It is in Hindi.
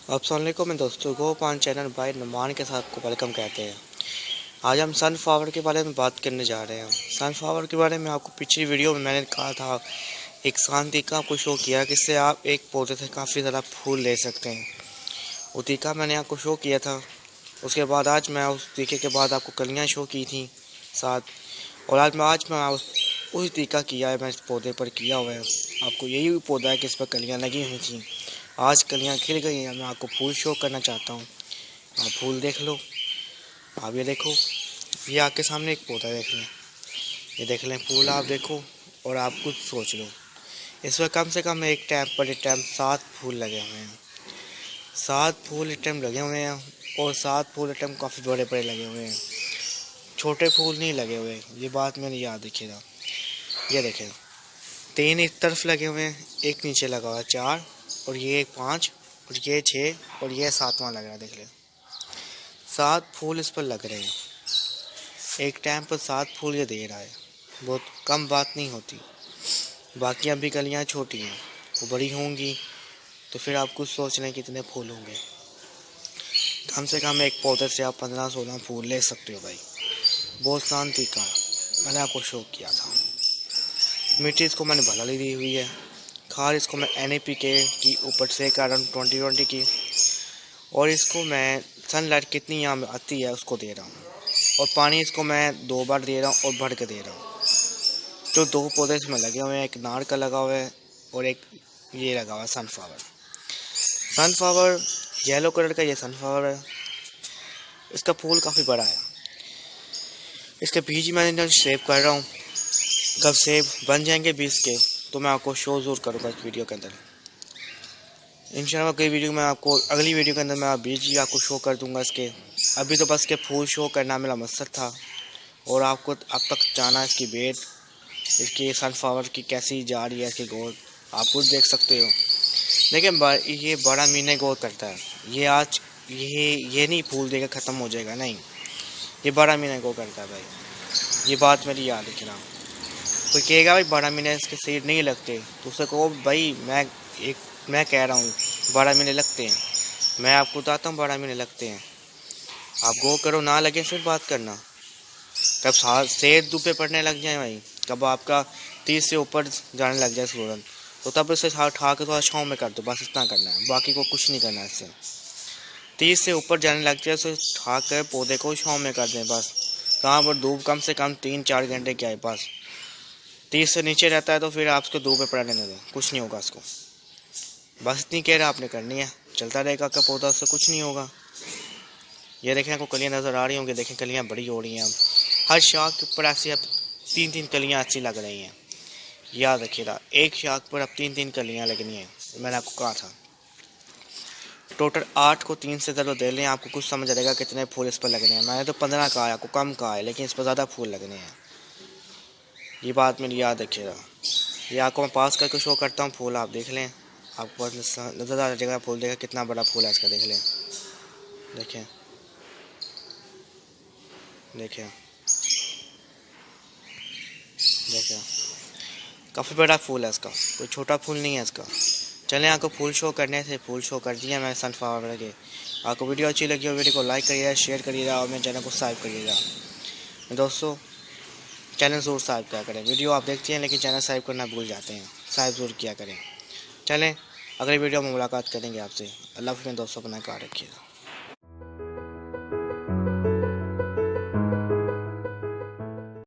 अस्सलामुअलैकुम दोस्तों, गो पान चैनल बाय नुमान के साथ को वेलकम कहते हैं। आज हम सनफ्लावर के बारे में बात करने जा रहे हैं। सनफ्लावर के बारे में आपको पिछली वीडियो में मैंने कहा था, एक शांत तरीका आपको शो किया कि इससे आप एक पौधे से काफ़ी ज़्यादा फूल ले सकते हैं। वो तरीका मैंने आपको शो किया था। उसके बाद आज मैं उस तरीके के बाद आपको कलियाँ शो की थी साथ, और आज मैं उस तरीका किया है, मैं इस पौधे पर किया हुआ है। आपको यही पौधा है कि इस पर कलियाँ लगी हुई थी। आज कलियाँ खिल गई हैं। मैं आपको फूल शो करना चाहता हूँ। आप फूल देख लो। आप ये देखो, ये आपके सामने एक पौधा देख लें, ये देख लें फूल आप देखो, और आप कुछ सोच लो। इस पर कम से कम एक टाइम 7 फूल लगे हुए हैं। 7 फूल इस टाइम लगे हुए हैं, और 7 फूल इस टाइम काफ़ी बड़े बड़े लगे हुए हैं, छोटे फूल नहीं लगे हुए। ये बात मैंने याद रखिएगा। ये देखें, 3 इस तरफ लगे हुए हैं, एक नीचे लगा हुआ है 4, और ये 5, और ये 6, और ये 7वां लग रहा है। देख लें, 7 फूल इस पर लग रहे हैं। एक टाइम पर 7 फूल ये दे रहा है, बहुत कम बात नहीं होती। बाकी अभी कलियाँ छोटी हैं, वो बड़ी होंगी तो फिर आप कुछ सोच लें कितने फूल होंगे। कम से कम एक पौधे से आप 15-16 फूल ले सकते हो भाई। बहुत शांति का मैंने आपको शो किया था। मिट्टी इसको मैंने भला ली हुई है। खाद इसको मैं NPK की ऊपर से अराउंड 20 की, और इसको मैं सनलाइट कितनी यहाँ आती है उसको दे रहा हूँ, और पानी इसको मैं 2 बार दे रहा हूँ और भर के दे रहा हूँ। जो 2 पौधे इसमें लगे हुए हैं, एक नार का लगा हुआ है और एक ये लगा हुआ है सनफ्लावर येलो कलर का। ये सनफ्लावर है, इसका फूल काफ़ी बड़ा है। इसके बीज मैं सेव कर रहा हूँ। जब सेब बन जाएंगे बीज के तो मैं आपको शो ज़रूर करूँगा इस वीडियो के अंदर। इंशाल्लाह अगली वीडियो के अंदर मैं बीज ही आपको शो कर दूंगा इसके। अभी तो बस के फूल शो करना मेरा मकसद था, और आपको अब तक जाना इसकी वेट, इसकी सनफ्लावर की कैसी जा रही है, इसकी ग्रोथ आप खुद देख सकते हो। लेकिन ये बड़ा महीने ग्रोथ करता है। ये आज ये नहीं फूल देकर ख़त्म हो जाएगा, नहीं, ये 12 महीने ग्रो करता है भाई। ये बात मेरी याद रखना। कोई कहेगा भाई 12 महीने इसके सीड नहीं लगते, तो उसे कहो भाई मैं कह रहा हूँ 12 महीने लगते हैं। मैं आपको बताता हूँ 12 महीने लगते हैं। आप गो करो, ना लगे फिर बात करना। कब सेब धूप पे पड़ने लग जाए भाई, कब आपका 30 से ऊपर जाने लग जाए सूरज, तो तब इसे ठा के थोड़ा छाँव में कर दो, बस इतना करना है, बाकी को कुछ नहीं करना है। इससे 30 से ऊपर जाने लग जाए तो ठा कर पौधे को छाँव में कर दें बस। कहाँ पर धूप कम से कम 3-4 घंटे क्या है बस। 30 से नीचे रहता है तो फिर आप उसको धूप पे पड़ा रहने दें, कुछ नहीं होगा उसको। बस इतनी केयर आपने करनी है, चलता रहेगा आपका पौधा, उससे कुछ नहीं होगा। ये देखें, आपको कलियाँ नज़र आ रही होंगी। देखें कलियाँ बड़ी हो रही हैं अब। हर शाख के ऊपर ऐसी अब 3-3 कलियाँ अच्छी लग रही हैं। याद रखिएगा, एक शाख पर अब 3-3 कलियाँ लगनी हैं। मैंने आपको कहा था टोटल 8 को 3 से ज़रूर दे लें, आपको कुछ समझ आएगा कितने फूल इस पर लगने हैं। मैंने तो 15 कहा है, आपको कम कहा है, लेकिन इस पर ज़्यादा फूल लगने हैं। ये बात मेरी याद रखिएगा। ये आपको मैं पास करके शो करता हूँ फूल, आप देख लें, आपको नज़र आ जाएगा फूल। देखा कितना बड़ा फूल है इसका, देख लें। देखें देखें देखें, काफ़ी बड़ा फूल है इसका, कोई छोटा फूल नहीं है इसका। चलें, आपको फूल शो करने से फूल शो कर दिया मैंने सनफ्लावर के। आपको वीडियो अच्छी लगी हो, वीडियो को लाइक करिएगा, शेयर करिएगा, और मेरे चैनल को सब्सक्राइब करिएगा। दोस्तों, चैनल ज़रूर सब्सक्राइब किया करें। वीडियो आप देखते हैं लेकिन चैनल सब्सक्राइब करना भूल जाते हैं, सब्सक्राइब ज़रूर किया करें। चलें, अगली वीडियो में मुलाकात करेंगे आपसे। अल्लाह हाफ़िज़ दोस्तों, अपना ख्याल रखिएगा।